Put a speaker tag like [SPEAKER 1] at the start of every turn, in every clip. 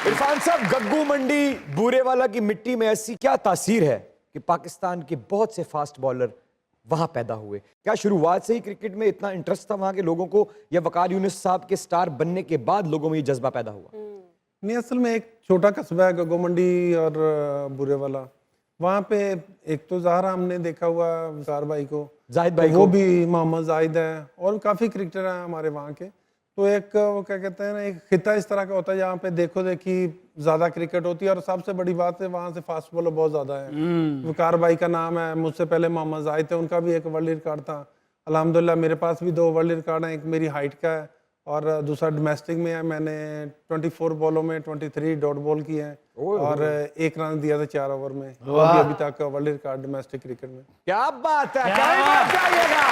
[SPEAKER 1] इरफान साहब, गग्गू मंडी बूरेवाला की मिट्टी में ऐसी क्या तासीर है कि पाकिस्तान के बहुत से फास्ट बॉलर वहां पैदा हुए? क्या शुरुआत से ही क्रिकेट में इतना इंटरेस्ट था वहां के लोगों को, या वकार यूनिस साहब के स्टार बनने के बाद लोगों में ये जज्बा पैदा हुआ?
[SPEAKER 2] नहीं, असल में एक छोटा कस्बा है गग्गू मंडी और बूरेवाला। वहाँ पे एक तो ज़ाहरा हमने देखा हुआ वकार भाई को,
[SPEAKER 1] जाहिद भाई
[SPEAKER 2] तो वो
[SPEAKER 1] को।
[SPEAKER 2] भी मोहम्मद जाहिद है और काफ़ी क्रिकेटर हैं हमारे वहाँ के। तो एक वो क्या कहते हैं ना, एक खिता इस तरह का होता है जहाँ पे देखो देखी ज़्यादा क्रिकेट होती है और सबसे बड़ी बात है वहाँ से फास्ट बॉलर बहुत ज़्यादा है। वकार भाई का नाम है, मुझसे पहले मोहम्मद जाहिद थे, उनका भी एक वर्ल्ड रिकॉर्ड था। अल्हम्दुलिल्लाह मेरे पास भी 2 वर्ल्ड रिकॉर्ड हैं, एक मेरी हाइट का है और दूसरा डोमेस्टिक में है। मैंने 24 बॉलों में 23 डॉट बॉल किए हैं और 1 रन दिया था 4 ओवर में। वो भी अभी तक वर्ल्ड रिकॉर्ड डोमेस्टिक क्रिकेट में।
[SPEAKER 1] क्या बात है, क्या बात चाहिएगा।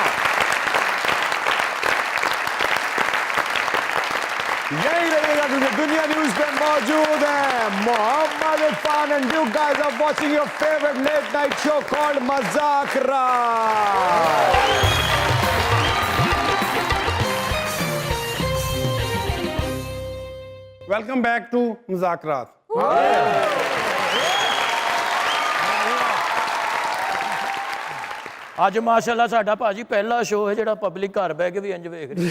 [SPEAKER 1] यही रहेगा क्योंकि दुनिया न्यूज पे मौजूद है Mohammad Irfan and you guys are watching your favourite late night show called Mazaaq Raat.
[SPEAKER 2] Welcome back to मुज़ाकरात।
[SPEAKER 3] ਅੱਜ ਮਾਸ਼ਾਅੱਲਾ ਸਾਡਾ ਭਾਜੀ ਪਹਿਲਾ ਸ਼ੋਅ ਹੈ ਜਿਹੜਾ ਪਬਲਿਕ ਘਰ ਬਹਿ ਕੇ ਵੀ ਇੰਜ ਵੇਖ ਰਹੀ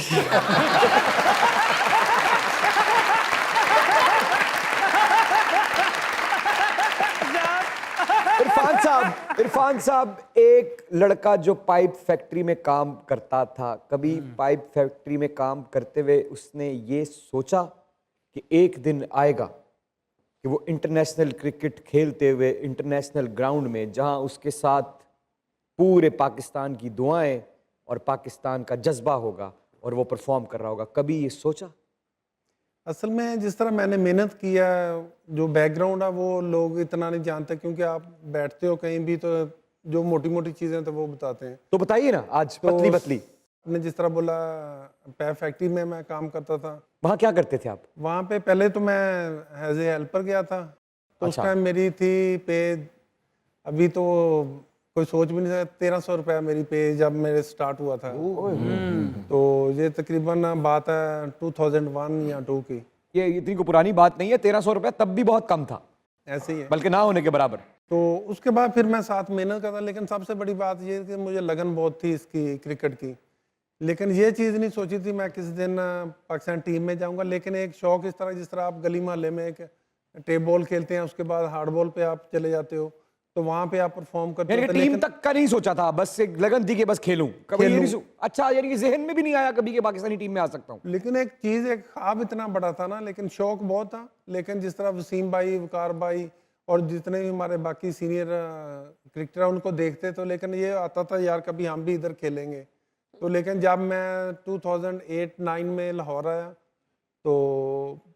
[SPEAKER 1] इरफान साहब, एक लड़का जो पाइप फैक्ट्री में काम करता था, कभी पाइप फैक्ट्री में काम करते हुए उसने ये सोचा कि एक दिन आएगा कि वो इंटरनेशनल क्रिकेट खेलते हुए इंटरनेशनल ग्राउंड में, जहां उसके साथ पूरे पाकिस्तान की दुआएं और पाकिस्तान का जज्बा होगा और वो परफॉर्म कर रहा होगा, कभी ये सोचा?
[SPEAKER 2] असल में जिस तरह मैंने मेहनत किया, जो बैकग्राउंड है वो लोग इतना नहीं जानते, क्योंकि आप बैठते हो कहीं भी तो जो मोटी मोटी चीज़ें तो वो बताते हैं।
[SPEAKER 1] तो बताइए ना आज
[SPEAKER 2] तो
[SPEAKER 1] पतली पतली।
[SPEAKER 2] आपने जिस तरह बोला, पैप फैक्ट्री में मैं काम करता था।
[SPEAKER 1] वहां क्या करते थे आप?
[SPEAKER 2] वहाँ पे पहले तो मैं एज ए हेल्पर गया था, तो उस
[SPEAKER 1] अच्छा।
[SPEAKER 2] टाइम मेरी थी पे, अभी तो कोई सोच भी नहीं सकता, 1300 रुपया मेरी पे जब मेरे स्टार्ट हुआ था। तो ये तकरीबन बात है 2001 या 2 की,
[SPEAKER 1] ये इतनी को पुरानी बात नहीं है। 1300 रुपया तब भी बहुत कम था,
[SPEAKER 2] ऐसे ही है।
[SPEAKER 1] बल्कि ना होने के बराबर।
[SPEAKER 2] तो उसके बाद फिर मैं साथ मेहनत करता, लेकिन सबसे बड़ी बात ये कि मुझे लगन बहुत थी इसकी क्रिकेट की, लेकिन ये चीज़ नहीं सोची थी मैं किसी दिन पाकिस्तान टीम में जाऊंगा। लेकिन एक शौक इस तरह, जिस तरह आप गली मोहल्ले में एक टेप बॉल खेलते हैं, उसके बाद हार्ड बॉल पे आप चले जाते हो, तो वहाँ पे आप परफॉर्म करते
[SPEAKER 1] यानी
[SPEAKER 2] हो।
[SPEAKER 1] कि टीम तक का नहीं सोचा था, बस एक लगन थी कि बस खेलूं। कभी ये नहीं अच्छा, यानी कि जहन में भी नहीं आया कभी कि पाकिस्तानी टीम में आ सकता हूं।
[SPEAKER 2] लेकिन एक चीज़, एक ख्वाब इतना बड़ा था ना, लेकिन शौक बहुत था। लेकिन जिस तरह वसीम भाई, वकार भाई और जितने भी हमारे बाकी सीनियर क्रिकेटर उनको देखते, तो लेकिन ये आता था यार कभी हम भी इधर खेलेंगे। तो लेकिन जब मैं 2008-9 में लाहौर आया, तो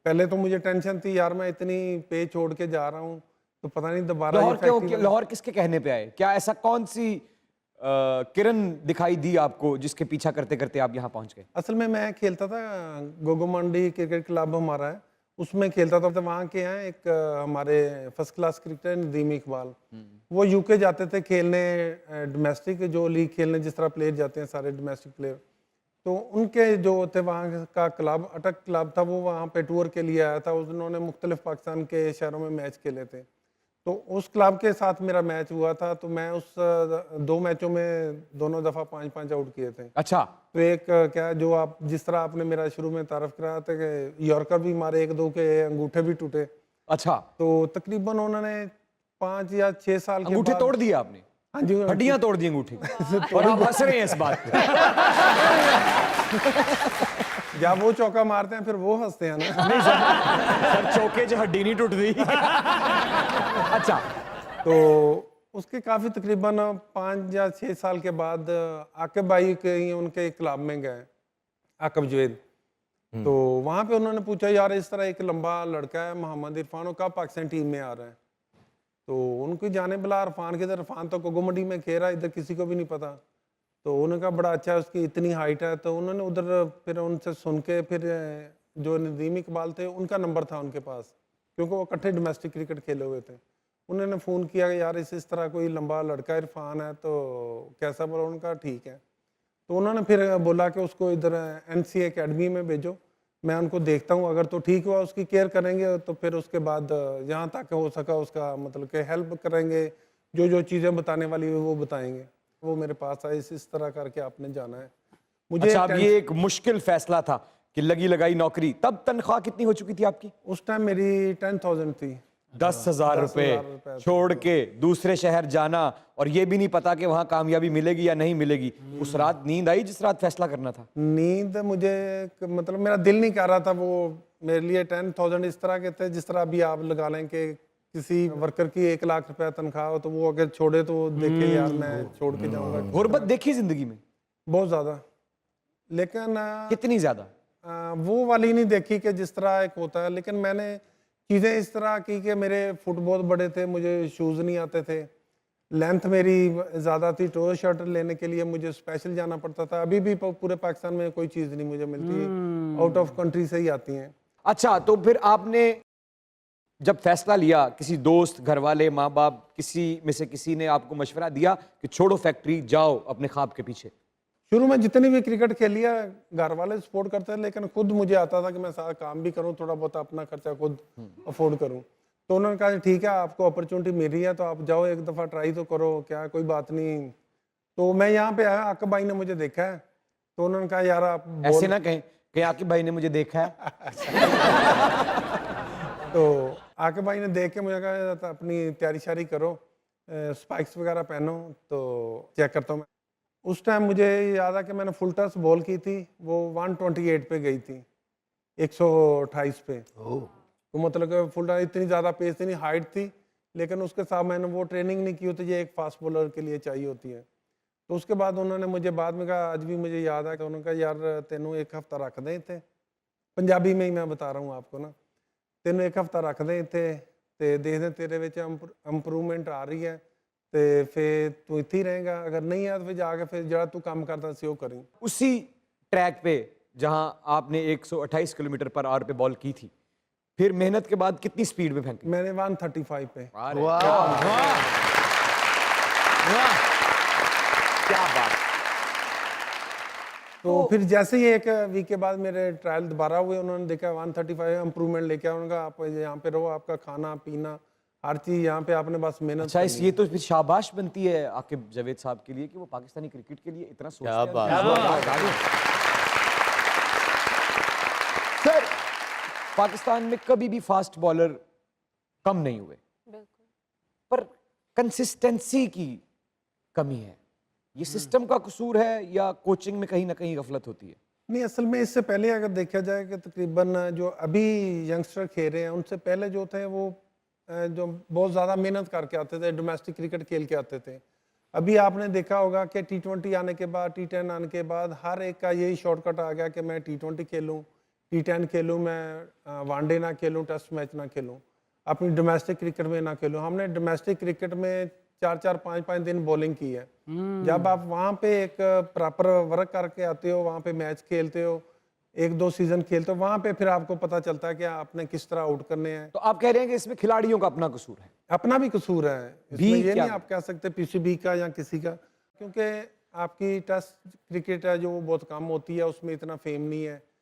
[SPEAKER 2] पहले तो मुझे टेंशन थी यार, मैं इतनी पे छोड़ के जा रहा हूँ, तो पता नहीं दोबारा
[SPEAKER 1] लाहौर क्यों, लाहौर किसके कहने पे आए? क्या ऐसा कौन सी किरण दिखाई दी आपको जिसके पीछा करते करते आप यहाँ पहुंच गए?
[SPEAKER 2] असल में मैं खेलता था, गग्गू मंडी क्रिकेट क्लब हमारा है, उसमें खेलता था। तो वहाँ के हैं एक हमारे first class cricketer Nadeem Iqbal, वो यूके जाते थे खेलने डोमेस्टिक जो लीग खेलने, जिस तरह प्लेयर जाते हैं सारे डोमेस्टिक प्लेयर। तो उनके जो थे वहाँ का क्लब, अटक क्लब था, वो वहाँ पे टूर के लिए आया था। उन्होंने मुख्तलिफ पाकिस्तान के शहरों में मैच खेले थे, तो उस क्लब के साथ मेरा मैच हुआ था। तो मैं उस 2 मैचों में दोनों दफ़ा 5-5 आउट किए थे।
[SPEAKER 1] अच्छा।
[SPEAKER 2] तो एक क्या, जो आप जिस तरह आपने मेरा शुरू में तारफ़ कराया था कि यॉर्कर भी मारे, 1-2 के अंगूठे भी टूटे।
[SPEAKER 1] अच्छा,
[SPEAKER 2] तो तकरीबन उन्होंने 5 या 6 साल के
[SPEAKER 1] अंगूठे
[SPEAKER 2] बाद,
[SPEAKER 1] तोड़ दिए आपने?
[SPEAKER 2] हाँ जी,
[SPEAKER 1] हड्डियां तोड़ दी अंगूठी और आप हंस रहे हैं इस बात पे।
[SPEAKER 2] जब वो चौका मारते हैं फिर वो हंसते हैं ना।
[SPEAKER 1] नहीं सर, चौके च हड्डी नहीं टूटती। अच्छा,
[SPEAKER 2] तो उसके काफ़ी तकरीबन 5 या 6 साल के बाद आकिब भाई के उनके क्लब में गए, आकिब जवेद। तो वहाँ पे उन्होंने पूछा यार इस तरह एक लंबा लड़का है मोहम्मद इरफान, कब पाकिस्तान टीम में आ रहा है? तो उनको जाने बुला, इरफान किधर, इरफान तो गग्गू मंडी में खेल रहा है, इधर किसी को भी नहीं पता। तो उन्होंने कहा बड़ा अच्छा है, उसकी इतनी हाइट है। तो उन्होंने उधर फिर उनसे सुन के, फिर जो नदीम इकबाल थे उनका नंबर था उनके पास, क्योंकि वो इकट्ठे डोमेस्टिक क्रिकेट खेले हुए थे। उन्होंने फ़ोन किया कि यार इस तरह कोई लंबा लड़का इरफान है, तो कैसा बोला? उनका ठीक है। तो उन्होंने फिर बोला कि उसको इधर NCA अकेडमी में भेजो। मैं उनको देखता हूँ, अगर तो ठीक हुआ उसकी केयर करेंगे, तो फिर उसके बाद जहाँ तक हो सका उसका मतलब कि हेल्प करेंगे, जो जो चीज़ें बताने वाली है वो बताएंगे। वो मेरे पास आए, इस तरह करके आपने जाना है। मुझे
[SPEAKER 1] अच्छा, अब
[SPEAKER 2] टेंस-
[SPEAKER 1] ये एक मुश्किल फैसला था कि लगी लगाई नौकरी, तब तनख्वाह कितनी हो चुकी थी आपकी?
[SPEAKER 2] उस टाइम मेरी 10,000 थी।
[SPEAKER 1] 10,000
[SPEAKER 2] 10,000
[SPEAKER 1] रुपए
[SPEAKER 2] रुपए
[SPEAKER 1] छोड़ के दूसरे शहर जाना, और ये भी नहीं पता कि वहां कामयाबी मिलेगी या नहीं मिलेगी। उस रात नींद आई जिस रात फैसला करना था?
[SPEAKER 2] नींद मुझे मतलब मेरा दिल नहीं कर रहा था। वो मेरे लिए 10,000 इस तरह के थे जिस तरह अभी आप लगा लें कि किसी वर्कर की 1 लाख रुपया तनख्वाह हो, तो वो अगर छोड़े तो देखे यार मैं छोड़ के जाऊंगा।
[SPEAKER 1] गुर्बत देखी जिंदगी में?
[SPEAKER 2] बहुत ज़्यादा, लेकिन
[SPEAKER 1] कितनी ज्यादा?
[SPEAKER 2] वो वाली नहीं देखी कि जिस तरह एक होता है। लेकिन मैंने चीज़ें इस तरह की कि मेरे फुट बहुत बड़े थे, मुझे शूज़ नहीं आते थे, लेंथ मेरी ज़्यादा थी, टो शर्ट लेने के लिए मुझे स्पेशल जाना पड़ता था। अभी भी पूरे पाकिस्तान में कोई चीज़ नहीं मुझे मिलती, आउट ऑफ कंट्री से ही आती हैं।
[SPEAKER 1] अच्छा, तो फिर आपने जब फैसला लिया, किसी दोस्त, घर वाले, माँ बाप, किसी में से किसी ने आपको मशवरा दिया कि छोड़ो फैक्ट्री, जाओ अपने ख्वाब के पीछे?
[SPEAKER 2] शुरू में जितनी भी क्रिकेट खेली है घर वाले सपोर्ट करते हैं, लेकिन खुद मुझे आता था कि मैं सारा काम भी करूं, थोड़ा बहुत अपना खर्चा खुद अफोर्ड करूं। तो उन्होंने कहा ठीक है, आपको अपॉर्चुनिटी मिल रही है तो आप जाओ, एक दफ़ा ट्राई तो करो, क्या कोई बात नहीं। तो मैं यहाँ पे आया, आकिब भाई ने मुझे देखा है, तो उन्होंने कहा यार आप
[SPEAKER 1] ऐसे ना कहें कि आकिब भाई ने मुझे देखा है।
[SPEAKER 2] तो आकिब भाई ने देख के मुझे कहा "तो अपनी तैयारी शारी करो, स्पाइक्स वगैरह पहनो, तो चेक करता हूँ मैं"। उस टाइम मुझे याद है कि मैंने फुल टॉस बॉल की थी, वो 128 पे गई थी, 128 पे। तो मतलब कि फुल टॉस इतनी ज़्यादा पेस थी नहीं, हाइट थी, लेकिन उसके साथ मैंने वो ट्रेनिंग नहीं की होती जो एक फास्ट बॉलर के लिए चाहिए होती है। तो उसके बाद उन्होंने मुझे बाद में कहा, आज भी मुझे याद है कि उन्होंने कहा यार तेनों एक हफ्ता रख दें थे, पंजाबी में ही मैं बता रहा हूँ आपको ना, तेनों एक हफ्ता रख दें थे ते देखते तेरे विच इंप्रूवमेंट आ रही है, तो फिर तू इत्थे ही रहेगा, अगर नहीं है तो फिर जाके फिर जरा तू काम करता सी वो करी।
[SPEAKER 1] उसी ट्रैक पे जहां आपने 128 किलोमीटर पर आवर पे बॉल की थी, फिर मेहनत के बाद कितनी स्पीड में फेंकी?
[SPEAKER 2] मैंने 135 पे।
[SPEAKER 1] क्या बात!
[SPEAKER 2] तो फिर जैसे ही एक वीक के बाद मेरे ट्रायल दोबारा हुए, उन्होंने देखा 135 इंप्रूवमेंट लेके आया, उन्होंने कहा आप यहाँ पे रहो, आपका खाना पीना हर चीज़ यहाँ पे आपने बस मेहनत
[SPEAKER 1] अच्छा,
[SPEAKER 2] करनी
[SPEAKER 1] ये तो फिर शाबाश बनती है आकिब जावेद साहब के लिए कि वो पाकिस्तानी क्रिकेट के लिए इतना सोचते हैं। सर, पाकिस्तान में कभी भी फास्ट बॉलर कम नहीं हुए, पर कंसिस्टेंसी की कमी है। ये सिस्टम का कसूर है या कोचिंग में कहीं ना कहीं गफलत होती है?
[SPEAKER 2] नहीं, असल में इससे पहले अगर देखा जाए कि तकरीबन जो अभी यंगस्टर खेल रहे हैं, उनसे पहले जो थे वो जो बहुत ज़्यादा मेहनत करके आते थे, डोमेस्टिक क्रिकेट खेल के आते थे। अभी आपने देखा होगा कि T20 आने के बाद, T10 आने के बाद हर एक का यही शॉर्टकट आ गया कि मैं T20 खेलूँ, T10 खेलूँ, मैं वनडे ना खेलूँ, टेस्ट मैच ना खेलूँ, अपनी डोमेस्टिक क्रिकेट में ना खेलूँ। हमने डोमेस्टिक क्रिकेट में 4-4, 5-5 दिन बॉलिंग की है। जब आप वहाँ पे एक प्रॉपर वर्क करके आते हो, वहाँ पे मैच खेलते हो, 1-2 सीजन खेलते हो, वहाँ पे फिर आपको पता चलता है कि आपने किस तरह आउट करने हैं।
[SPEAKER 1] तो आप कह रहे हैं कि इसमें खिलाड़ियों का अपना कसूर है?
[SPEAKER 2] अपना भी कसूर है इसमें,
[SPEAKER 1] भी
[SPEAKER 2] ये
[SPEAKER 1] क्या?
[SPEAKER 2] नहीं आप कह सकते पीसीबी का या किसी का, क्योंकि आपकी टेस्ट क्रिकेट है जो वो बहुत कम होती है, उसमें इतना फेम नहीं है।